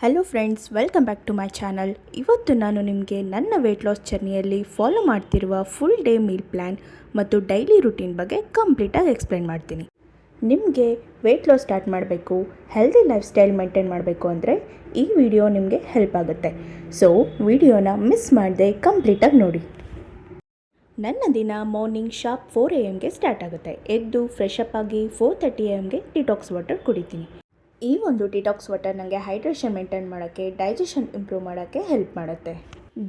Hello friends, welcome back to my channel. ಇವತ್ತು ನಾನು ನಿಮಗೆ ನನ್ನ ವೆಯ್ಟ್ ಲಾಸ್ ಜರ್ನಿಯಲ್ಲಿ ಫಾಲೋ ಮಾಡ್ತಿರುವ ಫುಲ್ ಡೇ ಮೀಲ್ ಪ್ಲ್ಯಾನ್ ಮತ್ತು ಡೈಲಿ ರುಟೀನ್ ಬಗ್ಗೆ ಕಂಪ್ಲೀಟಾಗಿ ಎಕ್ಸ್ಪ್ಲೈನ್ ಮಾಡ್ತೀನಿ. ನಿಮಗೆ ವೆಯ್ಟ್ ಲಾಸ್ ಸ್ಟಾರ್ಟ್ ಮಾಡಬೇಕು, ಹೆಲ್ದಿ ಲೈಫ್ ಸ್ಟೈಲ್ ಮೇಂಟೈನ್ ಮಾಡಬೇಕು ಅಂದರೆ ಈ ವಿಡಿಯೋ ನಿಮಗೆ ಹೆಲ್ಪ್ ಆಗುತ್ತೆ. ಸೊ ವಿಡಿಯೋನ ಮಿಸ್ ಮಾಡದೆ ಕಂಪ್ಲೀಟಾಗಿ ನೋಡಿ. ನನ್ನ ದಿನ ಮಾರ್ನಿಂಗ್ ಶಾರ್ಪ್ 4 AM ಸ್ಟಾರ್ಟ್ ಆಗುತ್ತೆ. ಎದ್ದು ಫ್ರೆಶ್ ಅಪ್ ಆಗಿ 4:30 AM ಡಿಟಾಕ್ಸ್ ವಾಟರ್ ಕುಡಿತೀನಿ. ಈ ಒಂದು ಡಿಟಾಕ್ಸ್ ವಾಟರ್ ನನಗೆ ಹೈಡ್ರೇಷನ್ ಮೇಂಟೈನ್ ಮಾಡೋಕ್ಕೆ, ಡೈಜೆಷನ್ ಇಂಪ್ರೂವ್ ಮಾಡೋಕ್ಕೆ ಹೆಲ್ಪ್ ಮಾಡುತ್ತೆ.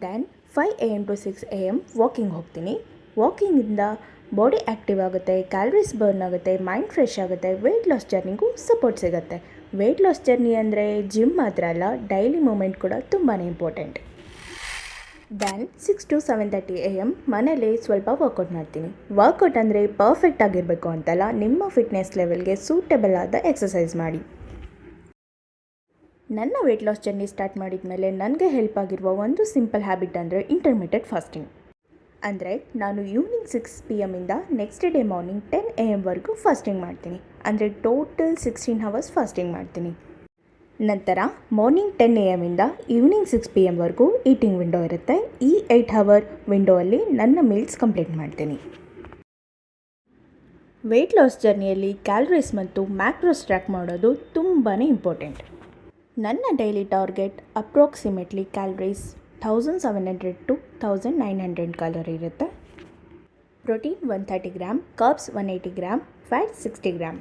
Then 5 AM to 6 AM walking ಹೋಗ್ತೀನಿ. ವಾಕಿಂಗಿಂದ ಬಾಡಿ ಆ್ಯಕ್ಟಿವ್ ಆಗುತ್ತೆ, ಕ್ಯಾಲರೀಸ್ ಬರ್ನ್ ಆಗುತ್ತೆ, ಮೈಂಡ್ ಫ್ರೆಶ್ ಆಗುತ್ತೆ, ವೆಯ್ಟ್ ಲಾಸ್ ಜರ್ನಿಗೂ ಸಪೋರ್ಟ್ ಸಿಗುತ್ತೆ. ವೆಯ್ಟ್ ಲಾಸ್ ಜರ್ನಿ ಅಂದರೆ ಜಿಮ್ ಮಾತ್ರ ಅಲ್ಲ, ಡೈಲಿ ಮೂಮೆಂಟ್ ಕೂಡ ತುಂಬಾ ಇಂಪಾರ್ಟೆಂಟ್. ದೆನ್ 6 to 7:30 AM ಮನೇಲಿ ಸ್ವಲ್ಪ ವರ್ಕೌಟ್ ಮಾಡ್ತೀನಿ. ವರ್ಕೌಟ್ ಅಂದರೆ ಪರ್ಫೆಕ್ಟ್ ಆಗಿರಬೇಕು ಅಂತಲ್ಲ, ನಿಮ್ಮ ಫಿಟ್ನೆಸ್ ಲೆವೆಲ್ಗೆ ಸೂಟೇಬಲ್ ಆದ ಎಕ್ಸಸೈಸ್ ಮಾಡಿ. ನನ್ನ ವೆಯ್ಟ್ ಲಾಸ್ ಜರ್ನಿ ಸ್ಟಾರ್ಟ್ ಮಾಡಿದ ಮೇಲೆ ನನಗೆ ಹೆಲ್ಪ್ ಆಗಿರುವ ಒಂದು ಸಿಂಪಲ್ ಹ್ಯಾಬಿಟ್ ಅಂದರೆ ಇಂಟರ್ಮಿಟೆಡ್ ಫಾಸ್ಟಿಂಗ್. ಅಂದರೆ ನಾನು evening 6 PM next day morning 10 AM fasting ಮಾಡ್ತೀನಿ. ಅಂದರೆ ಟೋಟಲ್ 16 hours ಫಾಸ್ಟಿಂಗ್ ಮಾಡ್ತೀನಿ. ನಂತರ morning 10 AM evening 6 PM eating window ಇರುತ್ತೆ. ಈ 8 hour ವಿಂಡೋಲ್ಲಿ ನನ್ನ ಮೀಲ್ಸ್ ಕಂಪ್ಲೀಟ್ ಮಾಡ್ತೀನಿ. ವೆಯ್ಟ್ ಲಾಸ್ ಜರ್ನಿಯಲ್ಲಿ ಕ್ಯಾಲರೀಸ್ ಮತ್ತು ಮ್ಯಾಕ್ರೋಸ್ ಟ್ರ್ಯಾಕ್ ಮಾಡೋದು ತುಂಬಾ ಇಂಪಾರ್ಟೆಂಟ್. ನನ್ನ daily target approximately calories 1700 to 1900 calorie ಇರುತ್ತೆ. Protein 130 gram, carbs 180 gram, fat 60 gram.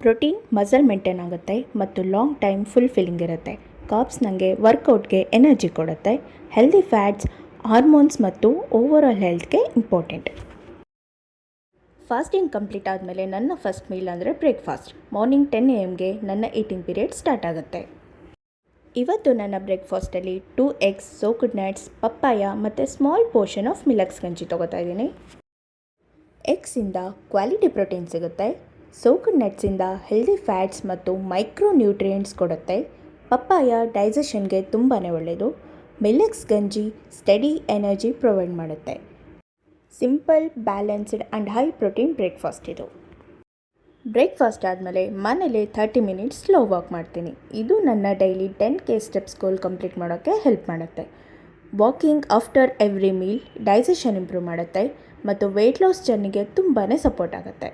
Protein muscle maintain ಆಗುತ್ತೆ ಮತ್ತು ಲಾಂಗ್ ಟೈಮ್ ಫುಲ್ ಫಿಲ್ಲಿಂಗ್ ಇರುತ್ತೆ. ಕಾರ್ಬ್ಸ್ ನನಗೆ ವರ್ಕೌಟ್ಗೆ ಎನರ್ಜಿ ಕೊಡುತ್ತೆ. ಹೆಲ್ದಿ ಫ್ಯಾಟ್ಸ್ ಹಾರ್ಮೋನ್ಸ್ ಮತ್ತು ಓವರಾಲ್ ಹೆಲ್ತ್ಗೆ ಇಂಪಾರ್ಟೆಂಟ್. ಫಾಸ್ಟಿಂಗ್ ಕಂಪ್ಲೀಟ್ ಆದಮೇಲೆ ನನ್ನ ಫಸ್ಟ್ ಮೀಲ್ ಅಂದರೆ ಬ್ರೇಕ್ಫಾಸ್ಟ್. ಮಾರ್ನಿಂಗ್ 10 AM ನನ್ನ ಈಟಿಂಗ್ ಪೀರಿಯಡ್ ಸ್ಟಾರ್ಟ್ ಆಗುತ್ತೆ. ಇವತ್ತು ನನ್ನ ಬ್ರೇಕ್ಫಾಸ್ಟಲ್ಲಿ 2 eggs, ಸೋಕ್ಡ್ ನಟ್ಸ್, ಪಪ್ಪಾಯ ಮತ್ತು ಸ್ಮಾಲ್ ಪೋರ್ಷನ್ ಆಫ್ ಮಿಲೆಟ್ಸ್ ಗಂಜಿ ತೊಗೋತಾ ಇದ್ದೀನಿ. ಎಗ್ಸಿಂದ ಕ್ವಾಲಿಟಿ ಪ್ರೋಟೀನ್ ಸಿಗುತ್ತೆ. ಸೋಕ್ಡ್ ನಟ್ಸಿಂದ ಹೆಲ್ದಿ ಫ್ಯಾಟ್ಸ್ ಮತ್ತು ಮೈಕ್ರೋ ನ್ಯೂಟ್ರಿಯೆಂಟ್ಸ್ ಕೊಡುತ್ತೆ. ಪಪ್ಪಾಯ ಡೈಜೆಷನ್ಗೆ ತುಂಬಾ ಒಳ್ಳೆಯದು. ಮಿಲೆಟ್ಸ್ ಗಂಜಿ ಸ್ಟಡಿ ಎನರ್ಜಿ ಪ್ರೊವೈಡ್ ಮಾಡುತ್ತೆ. Simple, balanced and high protein breakfast ಇದು. ಬ್ರೇಕ್ಫಾಸ್ಟ್ ಆದಮೇಲೆ ಮನೇಲಿ 30 minutes ಸ್ಲೋ ವಾಕ್ ಮಾಡ್ತೀನಿ. ಇದು ನನ್ನ daily 10K steps goal complete ಮಾಡೋಕ್ಕೆ ಹೆಲ್ಪ್ ಮಾಡುತ್ತೆ. Walking after every meal digestion improve ಮಾಡುತ್ತೆ ಮತ್ತು ವೆಯ್ಟ್ ಲಾಸ್ ಜರ್ನಿಗೆ ತುಂಬಾ ಸಪೋರ್ಟ್ ಆಗುತ್ತೆ.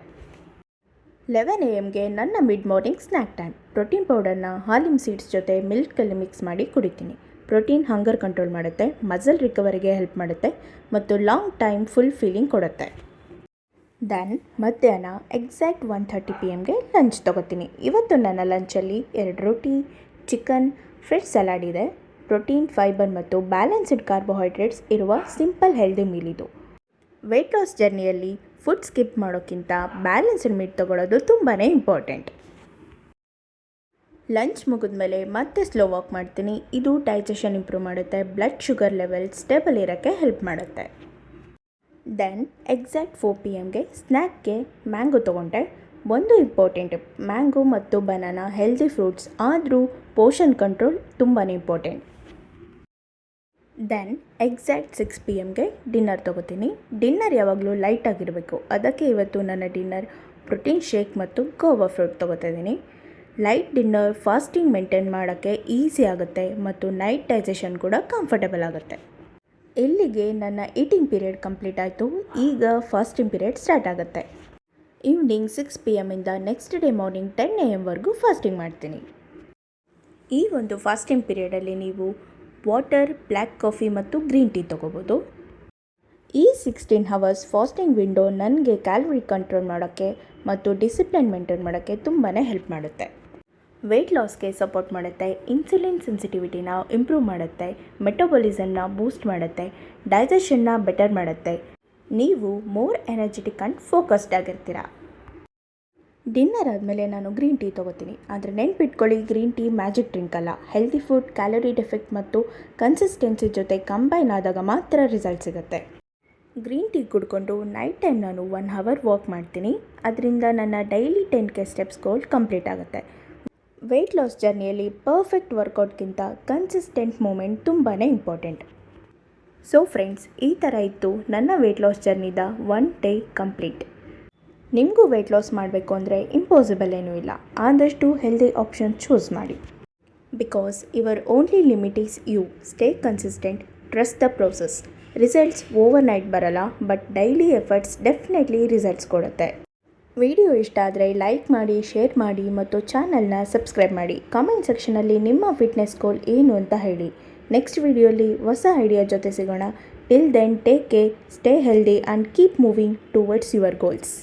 11 AM ನನ್ನ mid morning snack time. Protein ಪೌಡರ್ನ ಹಾಲಿಮ್ ಸೀಡ್ಸ್ ಜೊತೆ ಮಿಲ್ಕಲ್ಲಿ ಮಿಕ್ಸ್ ಮಾಡಿ ಕುಡಿತೀನಿ. ಪ್ರೋಟೀನ್ ಹಂಗರ್ ಕಂಟ್ರೋಲ್ ಮಾಡುತ್ತೆ, ಮಸಲ್ ರಿಕವರಿಗೆ ಹೆಲ್ಪ್ ಮಾಡುತ್ತೆ ಮತ್ತು ಲಾಂಗ್ ಟೈಮ್ ಫುಲ್ ಫೀಲಿಂಗ್ ಕೊಡುತ್ತೆ. ದೆನ್ ಮಧ್ಯಾಹ್ನ ಎಕ್ಸಾಕ್ಟ್ 1:30 PM ಲಂಚ್ ತೊಗೋತೀನಿ. ಇವತ್ತು ನನ್ನ ಲಂಚಲ್ಲಿ 2 ರೋಟಿ, ಚಿಕನ್, ಫ್ರೆಶ್ ಸಲಾಡ್ ಇದೆ. ಪ್ರೋಟೀನ್, ಫೈಬರ್ ಮತ್ತು ಬ್ಯಾಲೆನ್ಸ್ಡ್ ಕಾರ್ಬೋಹೈಡ್ರೇಟ್ಸ್ ಇರುವ ಸಿಂಪಲ್ ಹೆಲ್ದಿ ಮೀಲ್ ಇದು. ವೆಯ್ಟ್ ಲಾಸ್ ಜರ್ನಿಯಲ್ಲಿ ಫುಡ್ ಸ್ಕಿಪ್ ಮಾಡೋಕ್ಕಿಂತ ಬ್ಯಾಲೆನ್ಸ್ಡ್ ಮೀಟ್ ತೊಗೊಳ್ಳೋದು ತುಂಬಾ ಇಂಪಾರ್ಟೆಂಟ್. ಲಂಚ್ ಮುಗಿದ್ಮೇಲೆ ಮತ್ತೆ ಸ್ಲೋ ವಾಕ್ ಮಾಡ್ತೀನಿ. ಇದು ಡೈಜೆಷನ್ ಇಂಪ್ರೂವ್ ಮಾಡುತ್ತೆ, ಬ್ಲಡ್ ಶುಗರ್ ಲೆವೆಲ್ ಸ್ಟೇಬಲ್ ಇರೋಕ್ಕೆ ಹೆಲ್ಪ್ ಮಾಡುತ್ತೆ. ದೆನ್ ಎಕ್ಸಾಕ್ಟ್ 4 PM ಸ್ನ್ಯಾಕ್ಗೆ ಮ್ಯಾಂಗೋ ತೊಗೊಂಡೆ. ಒಂದು ಇಂಪಾರ್ಟೆಂಟ್, ಮ್ಯಾಂಗೋ ಮತ್ತು ಬನಾನಾ ಹೆಲ್ದಿ ಫ್ರೂಟ್ಸ್, ಆದರೂ ಪೋರ್ಷನ್ ಕಂಟ್ರೋಲ್ ತುಂಬಾ important. Then exact 6 PM dinner ತೊಗೋತೀನಿ. ಡಿನ್ನರ್ ಯಾವಾಗಲೂ ಲೈಟಾಗಿರಬೇಕು. ಅದಕ್ಕೆ ಇವತ್ತು ನನ್ನ ಡಿನ್ನರ್ ಪ್ರೋಟೀನ್ ಶೇಕ್ ಮತ್ತು ಗೋವಾ ಫ್ರೂಟ್ ತೊಗೋತಾ ಇದ್ದೀನಿ. ಲೈಟ್ ಡಿನ್ನರ್ ಫಾಸ್ಟಿಂಗ್ ಮೇಂಟೈನ್ ಮಾಡೋಕ್ಕೆ ಈಸಿ ಆಗುತ್ತೆ ಮತ್ತು ನೈಟ್ ಡೈಜೆಷನ್ ಕೂಡ ಕಂಫರ್ಟಬಲ್ ಆಗುತ್ತೆ. ಇಲ್ಲಿಗೆ ನನ್ನ ಈಟಿಂಗ್ ಪೀರಿಯಡ್ ಕಂಪ್ಲೀಟ್ ಆಯಿತು. ಈಗ ಫಾಸ್ಟಿಂಗ್ ಪೀರಿಯಡ್ ಸ್ಟಾರ್ಟ್ ಆಗುತ್ತೆ. Evening 6 PM next day morning 10 AM fasting ಮಾಡ್ತೀನಿ. ಈ ಒಂದು ಫಾಸ್ಟಿಂಗ್ ಪೀರಿಯಡಲ್ಲಿ ನೀವು ವಾಟರ್, ಬ್ಲ್ಯಾಕ್ ಕಾಫಿ ಮತ್ತು ಗ್ರೀನ್ ಟೀ ತೊಗೋಬೋದು. ಈ 16 hours ಫಾಸ್ಟಿಂಗ್ ವಿಂಡೋ ನನಗೆ ಕ್ಯಾಲರಿ ಕಂಟ್ರೋಲ್ ಮಾಡೋಕ್ಕೆ ಮತ್ತು ಡಿಸಿಪ್ಲಿನ್ ಮೇಂಟೈನ್ ಮಾಡೋಕ್ಕೆ ತುಂಬಾ ಹೆಲ್ಪ್ ಮಾಡುತ್ತೆ. ವೆಯ್ಟ್ ಲಾಸ್ಗೆ ಸಪೋರ್ಟ್ ಮಾಡುತ್ತೆ, ಇನ್ಸುಲಿನ್ ಸೆನ್ಸಿಟಿವಿಟಿನ ಇಂಪ್ರೂವ್ ಮಾಡುತ್ತೆ, ಮೆಟಬಾಲಿಸಮ್ನ ಬೂಸ್ಟ್ ಮಾಡುತ್ತೆ, ಡೈಜೆಷನ್ನ ಬೆಟರ್ ಮಾಡುತ್ತೆ. ನೀವು ಮೋರ್ ಎನರ್ಜೆಟಿಕ್ ಆ್ಯಂಡ್ ಫೋಕಸ್ಡ್ ಆಗಿರ್ತೀರ. ಡಿನ್ನರ್ ಆದಮೇಲೆ ನಾನು ಗ್ರೀನ್ ಟೀ ತೊಗೋತೀನಿ. ಆದರೆ ನೆನ್ಪಿಟ್ಕೊಳ್ಳಿ, ಗ್ರೀನ್ ಟೀ ಮ್ಯಾಜಿಕ್ ಡ್ರಿಂಕ್ ಅಲ್ಲ. ಹೆಲ್ದಿ ಫುಡ್, ಕ್ಯಾಲರಿ ಡೆಫೆಕ್ಟ್ ಮತ್ತು ಕನ್ಸಿಸ್ಟೆನ್ಸಿ ಜೊತೆ ಕಂಬೈನ್ ಆದಾಗ ಮಾತ್ರ ರಿಸಲ್ಟ್ ಸಿಗುತ್ತೆ. ಗ್ರೀನ್ ಟೀ ಕುಡ್ಕೊಂಡು ನೈಟ್ ಟೈಮ್ ನಾನು 1 hour ವಾಕ್ ಮಾಡ್ತೀನಿ. ಅದರಿಂದ ನನ್ನ daily 10K steps goal complete ಆಗುತ್ತೆ. ವೆಯ್ಟ್ ಲಾಸ್ ಜರ್ನಿಯಲ್ಲಿ ಪರ್ಫೆಕ್ಟ್ ವರ್ಕೌಟ್ಗಿಂತ ಕನ್ಸಿಸ್ಟೆಂಟ್ ಮೂಮೆಂಟ್ ತುಂಬಾ ಇಂಪಾರ್ಟೆಂಟ್. ಸೊ ಫ್ರೆಂಡ್ಸ್, ಈ ಥರ ಇತ್ತು ನನ್ನ ವೆಯ್ಟ್ ಲಾಸ್ ಜರ್ನಿದ 1 day ಕಂಪ್ಲೀಟ್. ನಿಮಗೂ ವೆಯ್ಟ್ ಲಾಸ್ ಮಾಡಬೇಕು ಅಂದರೆ ಇಂಪಾಸಿಬಲ್ ಏನೂ ಇಲ್ಲ. ಆದಷ್ಟು ಹೆಲ್ದಿ ಆಪ್ಷನ್ ಚೂಸ್ ಮಾಡಿ. Because your only limit is you. Stay consistent, trust the process. Results overnight ಬರಲ್ಲ, but daily efforts definitely results ಕೊಡುತ್ತೆ. ವಿಡಿಯೋ ಇಷ್ಟ ಆದರೆ ಲೈಕ್ ಮಾಡಿ, ಶೇರ್ ಮಾಡಿ ಮತ್ತು ಚಾನಲ್ನ ಸಬ್ಸ್ಕ್ರೈಬ್ ಮಾಡಿ. ಕಾಮೆಂಟ್ ಸೆಕ್ಷನಲ್ಲಿ ನಿಮ್ಮ ಫಿಟ್ನೆಸ್ ಗೋಲ್ ಏನು ಅಂತ ಹೇಳಿ. ನೆಕ್ಸ್ಟ್ ವಿಡಿಯೋಲಿ ಹೊಸ ಐಡಿಯಾ ಜೊತೆ ಸಿಗೋಣ. Till then take care, stay healthy and keep moving towards your goals.